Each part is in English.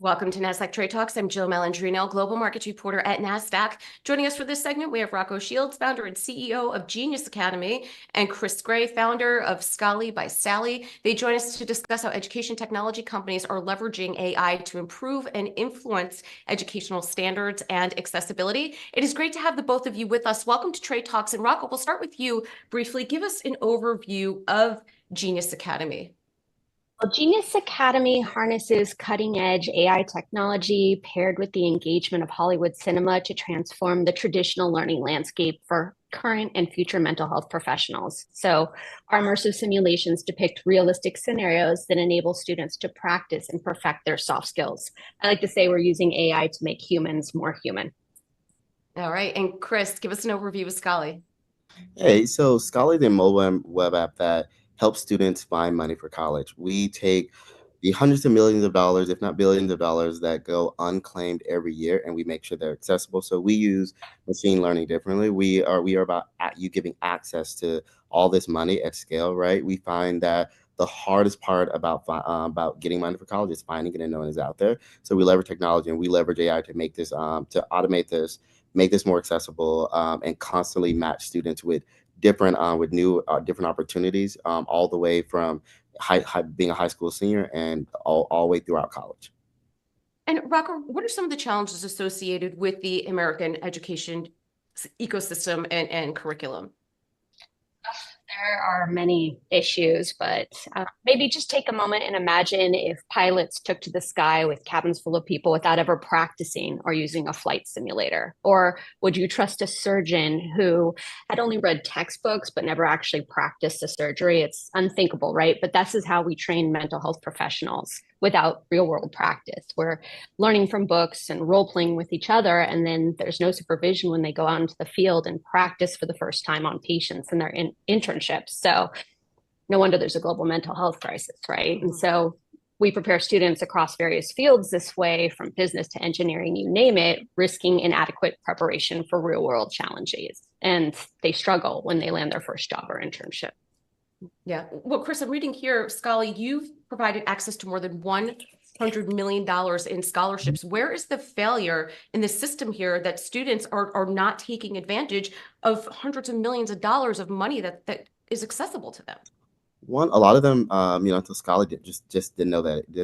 Welcome to Nasdaq Trade Talks. I'm Jill Malandrino, Global Markets Reporter at Nasdaq. Joining us for this segment, we have Rocco Shields, founder and CEO of Genius Academy, and Chris Gray, founder of Scholly by Sallie. They join us to discuss how education technology companies are leveraging AI to improve and influence educational standards and accessibility. It is great to have the both of you with us. Welcome to Trade Talks. And Rocco, we'll start with you briefly. Give us an overview of Genius Academy. Well, Genius Academy harnesses cutting-edge AI technology paired with the engagement of Hollywood cinema to transform the traditional learning landscape for current and future mental health professionals. So our immersive simulations depict realistic scenarios that enable students to practice and perfect their soft skills. I like to say we're using AI to make humans more human. All right. And Chris, give us an overview of Scholly. Hey, so Scholly, the mobile web app that helps students find money for college. We take the hundreds of millions of dollars, if not billions of dollars, that go unclaimed every year, and we make sure they're accessible. So we use machine learning differently. We are about you giving access to all this money at scale, right? We find that the hardest part about getting money for college is finding it and knowing it's out there. So we leverage technology and we leverage AI to make this to automate this, make this more accessible, and constantly match students with with new different opportunities, all the way from being a high school senior and all the way throughout college. And Rocco, what are some of the challenges associated with the American education ecosystem and curriculum? There are many issues, but maybe just take a moment and imagine if pilots took to the sky with cabins full of people without ever practicing or using a flight simulator. Or would you trust a surgeon who had only read textbooks but never actually practiced a surgery? It's unthinkable, right? But this is how we train mental health professionals without real world practice. We're learning from books and role playing with each other, and then there's no supervision when they go out into the field and practice for the first time on patients in their internships. So no wonder there's a global mental health crisis, right? And so we prepare students across various fields this way, from business to engineering, you name it, risking inadequate preparation for real world challenges. And they struggle when they land their first job or internship. Yeah. Well, Chris, I'm reading here, Scholly, you've provided access to more than $100 million in scholarships. Where is the failure in the system here that students are not taking advantage of hundreds of millions of dollars of money that is accessible to them? A lot of them, until Scholly just didn't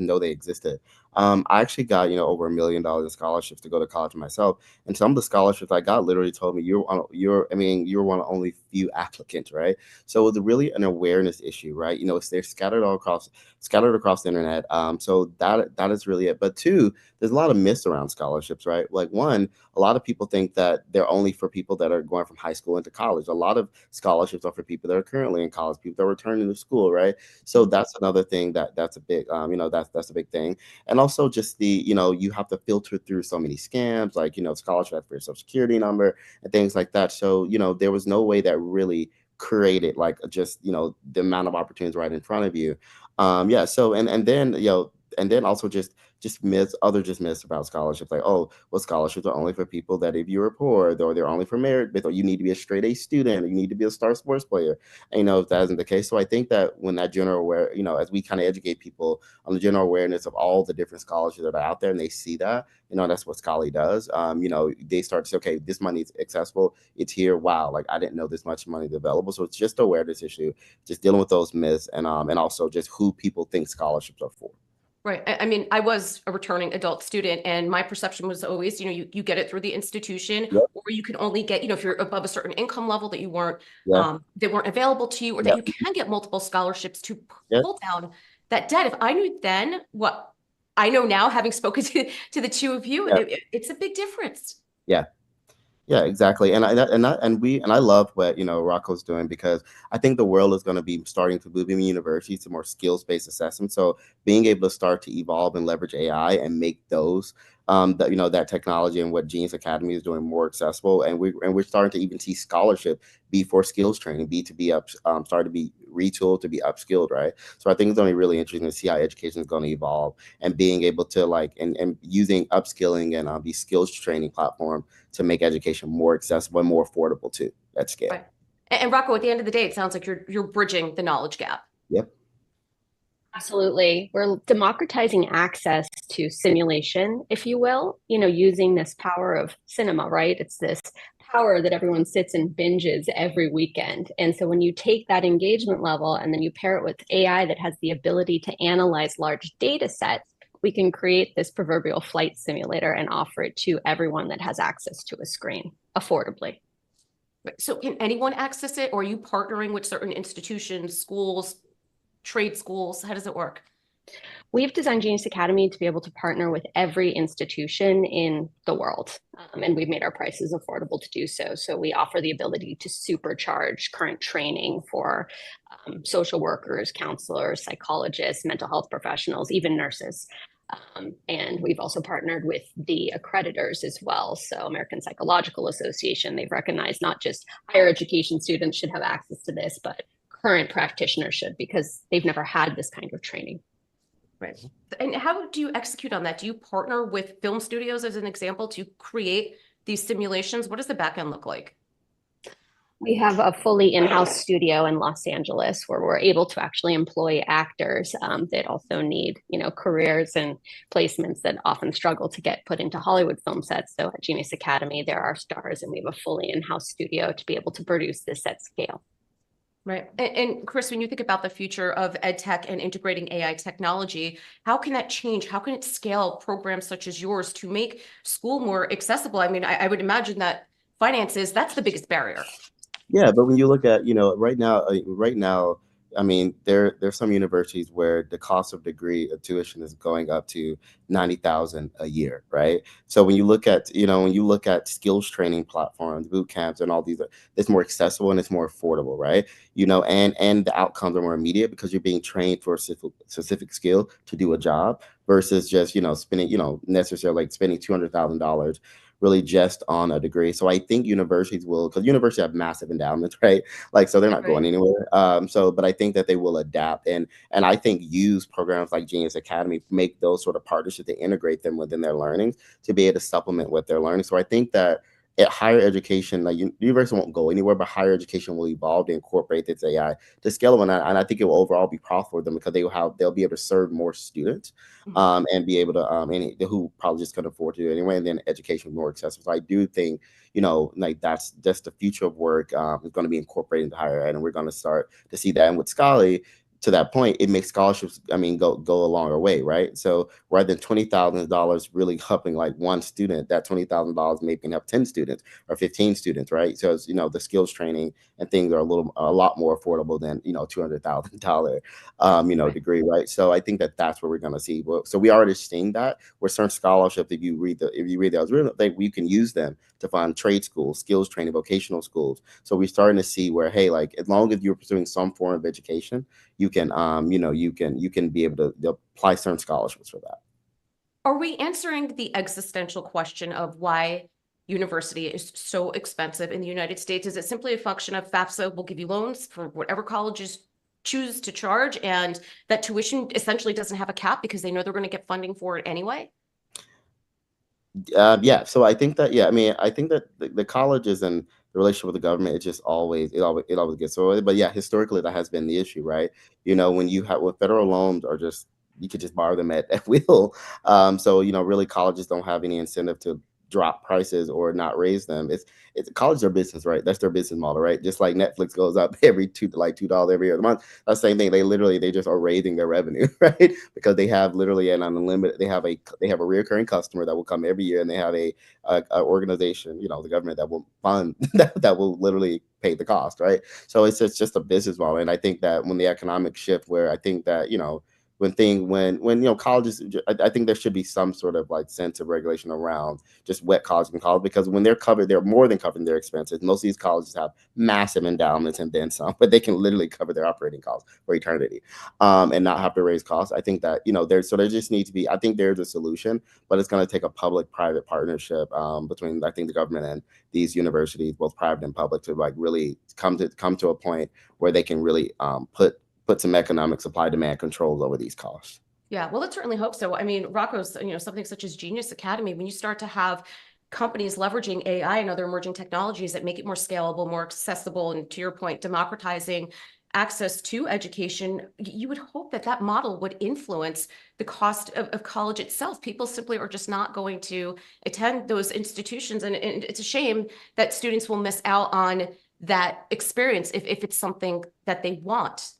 know they existed. I actually got over $1 million in scholarships to go to college myself, and some of the scholarships I got literally told me you're one of only few applicants, right? So it's really an awareness issue, right? They're scattered across the internet. So that is really it. But two, there's a lot of myths around scholarships, right? Like one, a lot of people think that they're only for people that are going from high school into college. A lot of scholarships are for people that are currently in college, people that are returning to school, right? So that's another thing that's a big, that's a big thing. And also just you have to filter through so many scams, like, scholarship for your social security number and things like that. So, there was no way that really created like just, the amount of opportunities right in front of you. Yeah. So, and then also just myths about scholarships, like, oh, well, scholarships are only for people that if you're poor, or they're only for merit, or you need to be a straight A student, or you need to be a star sports player. And, if that isn't the case. So I think that when that general aware, as we kind of educate people on the general awareness of all the different scholarships that are out there, and they see that, that's what Scholly does. They start to say, okay, this money is accessible. It's here. Wow. Like, I didn't know this much money is available. So it's just an awareness issue, just dealing with those myths, and also just who people think scholarships are for. Right. I mean, I was a returning adult student, and my perception was always, you get it through the institution, Yep. or you can only get, if you're above a certain income level that you weren't, Yeah. they weren't available to you, or that Yep. you can get multiple scholarships to Yep. pull down that debt. If I knew then what I know now, having spoken to the two of you, Yep. it's a big difference. Yeah. Yeah, exactly. And I love what Rocco's doing, because I think the world is going to be starting to move in universities to more skills-based assessment. So being able to start to evolve and leverage AI and make those that technology and what Genius Academy is doing more accessible, and we're starting to even see scholarship be for skills training, be to be start to be retooled to be upskilled, right? So I think it's going to be really interesting to see how education is going to evolve, and being able to and using upskilling and these skills training platform to make education more accessible and more affordable too at scale. Right. And Rocco, at the end of the day, it sounds like you're bridging the knowledge gap. Yep. Absolutely. We're democratizing access to simulation, if you will, using this power of cinema, right? It's this power that everyone sits and binges every weekend. And so when you take that engagement level and then you pair it with AI that has the ability to analyze large data sets, we can create this proverbial flight simulator and offer it to everyone that has access to a screen affordably. So can anyone access it, or are you partnering with certain institutions, schools, trade schools? How does it work? We've designed Genius Academy to be able to partner with every institution in the world, and we've made our prices affordable to do so. So we offer the ability to supercharge current training for social workers, counselors, psychologists, mental health professionals, even nurses. And we've also partnered with the accreditors as well. So American Psychological Association, they've recognized not just higher education students should have access to this, but current practitioners should, because they've never had this kind of training. Right. And how do you execute on that? Do you partner with film studios, as an example, to create these simulations? What does the back end look like? We have a fully in-house studio in Los Angeles where we're able to actually employ actors that also need, careers and placements that often struggle to get put into Hollywood film sets. So at Genius Academy, there are stars, and we have a fully in-house studio to be able to produce this at scale. Right. And Chris, when you think about the future of ed tech and integrating AI technology, how can that change? How can it scale programs such as yours to make school more accessible? I mean, I would imagine that finances, that's the biggest barrier. Yeah, but when you look at, right now, I mean, there's some universities where the cost of degree of tuition is going up to 90,000 a year, right? So when you look at skills training platforms, boot camps, and all these, it's more accessible and it's more affordable, right? And the outcomes are more immediate because you're being trained for a specific skill to do a job versus just spending necessarily like spending $200,000 really just on a degree. So I think universities will, because universities have massive endowments, right? Like, so they're not going anywhere. But I think that they will adapt and I think use programs like Genius Academy, make those sort of partnerships to integrate them within their learning to be able to supplement what they're learning. So I think that at higher education, like university won't go anywhere, but higher education will evolve to incorporate this AI to scale, and I think it will overall be profitable for them because they'll be able to serve more students, and be able to and who probably just couldn't afford to do anyway, and then education more accessible. So I do think like that's just the future of work is going to be incorporated into higher ed, and we're going to start to see that. And with Scholly, to that point, it makes scholarships, go a longer way, right? So rather than $20,000 really helping like one student, that $20,000 maybe can help 10 students or 15 students, right? So it's, the skills training and things are a lot more affordable than $200,000 degree, right? So I think that that's what we're going to see. So we already seeing that with certain scholarships. If you read those, really think we can use them to find trade schools, skills training, vocational schools. So we're starting to see where, hey, like as long as you're pursuing some form of education, you can be able to apply certain scholarships for that. Are we answering the existential question of why university is so expensive in the United States? Is it simply a function of FAFSA will give you loans for whatever colleges choose to charge, and that tuition essentially doesn't have a cap because they know they're going to get funding for it anyway? Yeah, so I think that, I think that the colleges and the relationship with the government, it always gets so. But yeah, historically that has been the issue, right? When federal loans are just, you could just borrow them at will. So really colleges don't have any incentive to drop prices or not raise them. It's colleges are business, right? That's their business model, right? Just like Netflix goes up every $2 every other month. That's the same thing. They just are raising their revenue, right? Because they have literally an unlimited. They have a recurring customer that will come every year, and they have a organization, the government that will fund that will literally pay the cost, right? So it's just a business model, and I think that when the economic shift, where I think that when colleges, I think there should be some sort of like sense of regulation around just what colleges and college, because when they're more than covering their expenses. Most of these colleges have massive endowments and then some, but they can literally cover their operating costs for eternity, and not have to raise costs. I think that there just needs to be. I think there's a solution, but it's going to take a public-private partnership between, I think, the government and these universities, both private and public, to like really come to a point where they can really put some economic supply demand controls over these costs. Yeah, well, let's certainly hope so. I mean, Rocco's, something such as Genius Academy, when you start to have companies leveraging AI and other emerging technologies that make it more scalable, more accessible, and to your point, democratizing access to education, you would hope that that model would influence the cost of college itself. People simply are just not going to attend those institutions. And it's a shame that students will miss out on that experience if it's something that they want.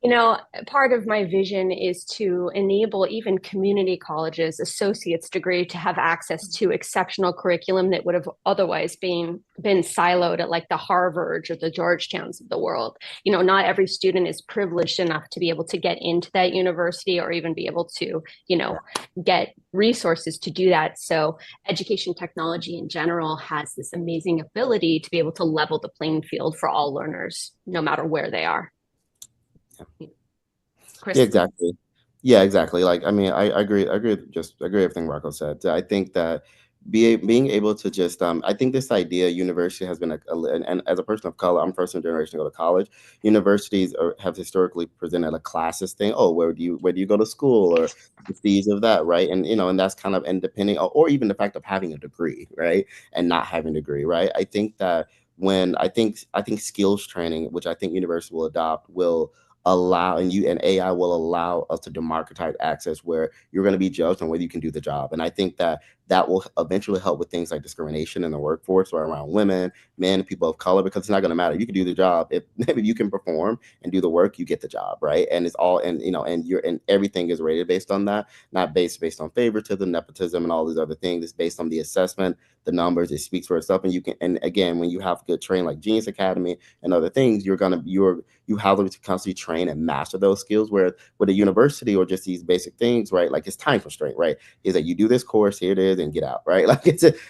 You know, part of my vision is to enable even community colleges, associate's degree, to have access to exceptional curriculum that would have otherwise been siloed at like the Harvards or the Georgetowns of the world. You know, not every student is privileged enough to be able to get into that university or even be able to, you know, get resources to do that. So education technology in general has this amazing ability to be able to level the playing field for all learners, no matter where they are. Chris? Yeah, exactly. Yeah, exactly. Like, I mean, I agree. I agree. Just agree with everything Rocco said. I think that being able to just, I think this idea university has been and as a person of color, I'm first generation to go to college. Universities have historically presented a classist thing. Oh, where do you go to school, or the fees of that, right? And and that's kind of, and depending, or even the fact of having a degree, right, and not having a degree, right. I think that when I think skills training, which I think university will adopt, will allow, and AI will allow us to democratize access where you're going to be judged on whether you can do the job. And I think that will eventually help with things like discrimination in the workforce or around women, men, people of color, because it's not going to matter. You can do the job if, if you can perform and do the work, you get the job, right? And it's all, and and everything is rated based on that, not based on favoritism, nepotism, and all these other things. It's based on the assessment, the numbers. It speaks for itself. And you can, and again, when you have good training like Genius Academy and other things, you have them to constantly train and master those skills. Where with a university or just these basic things, right? Like it's time constraint, right? Is that you do this course, here it is, and get out, right? Like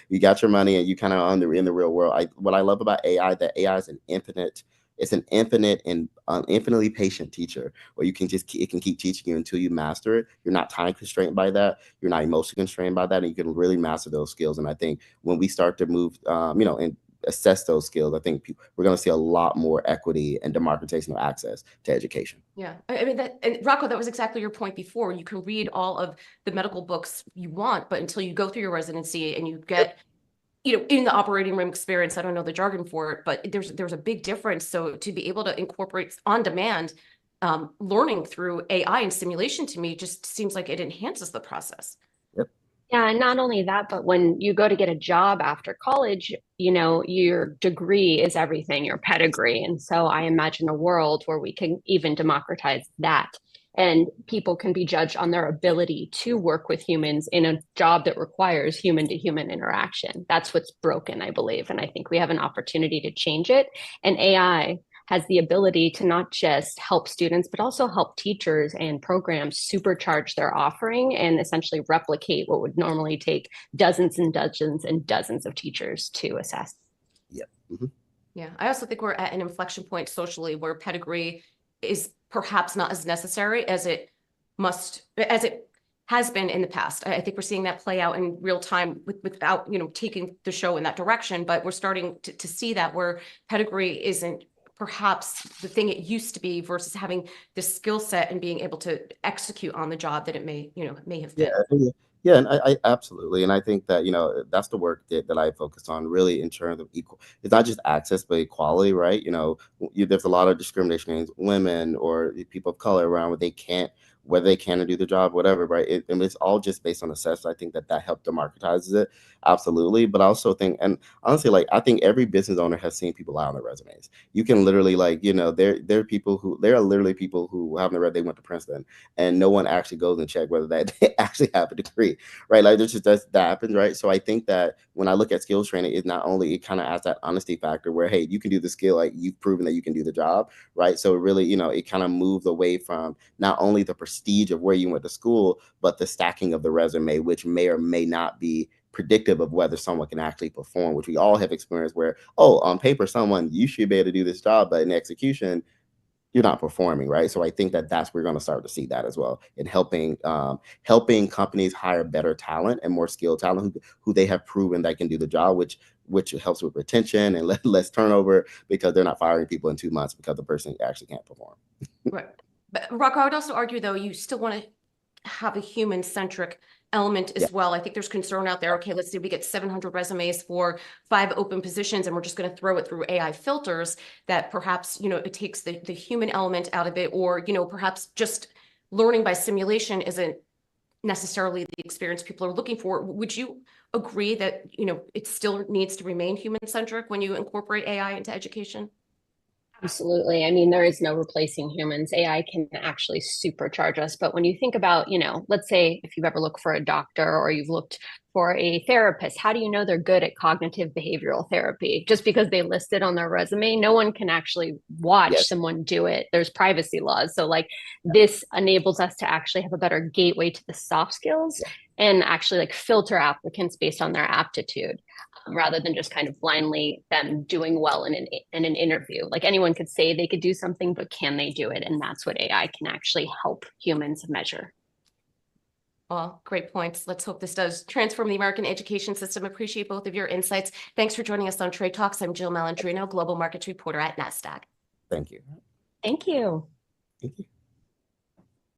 you got your money and you kind of in the real world. What I love about AI, that AI is it's an infinite and infinitely patient teacher, where it can keep teaching you until you master it. You're not time constrained by that. You're not emotionally constrained by that, and you can really master those skills. And I think when we start to move, and assess those skills, I think we're going to see a lot more equity and democratization of access to education. Yeah, I mean that, and Rocco, that was exactly your point before. You can read all of the medical books you want, but until you go through your residency and you get, in the operating room experience, I don't know the jargon for it, but there's a big difference. So to be able to incorporate on demand learning through AI and simulation, to me just seems like it enhances the process. Yep. Yeah, and not only that, but when you go to get a job after college, you know, your degree is everything, your pedigree. And so I imagine a world where we can even democratize that. And people can be judged on their ability to work with humans in a job that requires human to human interaction. That's what's broken, I believe. And I think we have an opportunity to change it. And AI has the ability to not just help students, but also help teachers and programs supercharge their offering and essentially replicate what would normally take dozens and dozens and dozens of teachers to assess. Yep. Mm-hmm. Yeah, I also think we're at an inflection point socially where pedigree is perhaps not as necessary as it has been in the past. I think we're seeing that play out in real time without, taking the show in that direction, but we're starting to see that where pedigree isn't perhaps the thing it used to be versus having this skill set and being able to execute on the job that it may have been. Yeah, and I absolutely, and I think that that's the work that I focus on, really, in terms of equal. It's not just access, but equality, right? There's a lot of discrimination against women or people of color around whether they can do the job, whatever, right? And it's all just based on assessment. I think that helped democratizes it, absolutely. But I also think, and honestly, like I think every business owner has seen people out on their resumes. You can literally, like, there are literally people who have their they went to Princeton, and no one actually goes and check whether that they actually have a degree, right? Like there's just that happens, right? So I think that when I look at skills training, it not only, it kind of adds that honesty factor where, hey, you can do the skill, like you've proven that you can do the job, right? So it really, it kind of moves away from not only the prestige of where you went to school, but the stacking of the resume, which may or may not be predictive of whether someone can actually perform, which we all have experienced where, oh, on paper, you should be able to do this job, but in execution, you're not performing, right? So I think that's where we're going to start to see that as well, in helping companies hire better talent and more skilled talent who they have proven that can do the job, which helps with retention and less turnover, because they're not firing people in 2 months because the person actually can't perform. Right. But Rocco, I would also argue, though, you still want to have a human-centric element as Yeah. well. I think there's concern out there. Okay, let's say we get 700 resumes for 5 open positions, and we're just going to throw it through AI filters, that perhaps, it takes the human element out of it, or, perhaps just learning by simulation isn't necessarily the experience people are looking for. Would you agree that, it still needs to remain human-centric when you incorporate AI into education? Absolutely. I mean, there is no replacing humans. AI can actually supercharge us. But when you think about, let's say if you've ever looked for a doctor or you've looked for a therapist, how do you know they're good at cognitive behavioral therapy? Just because they list it on their resume, no one can actually watch Yes. someone do it. There's privacy laws. So like this enables us to actually have a better gateway to the soft skills and actually like filter applicants based on their aptitude, rather than just kind of blindly them doing well in an interview. Like anyone could say they could do something, but can they do it? And that's what AI can actually help humans measure. Well, great points. Let's hope this does transform the American education system. Appreciate both of your insights. Thanks for joining us on Trade Talks. I'm Jill Malandrino, Global Markets Reporter at Nasdaq. Thank you. Thank you. Thank you.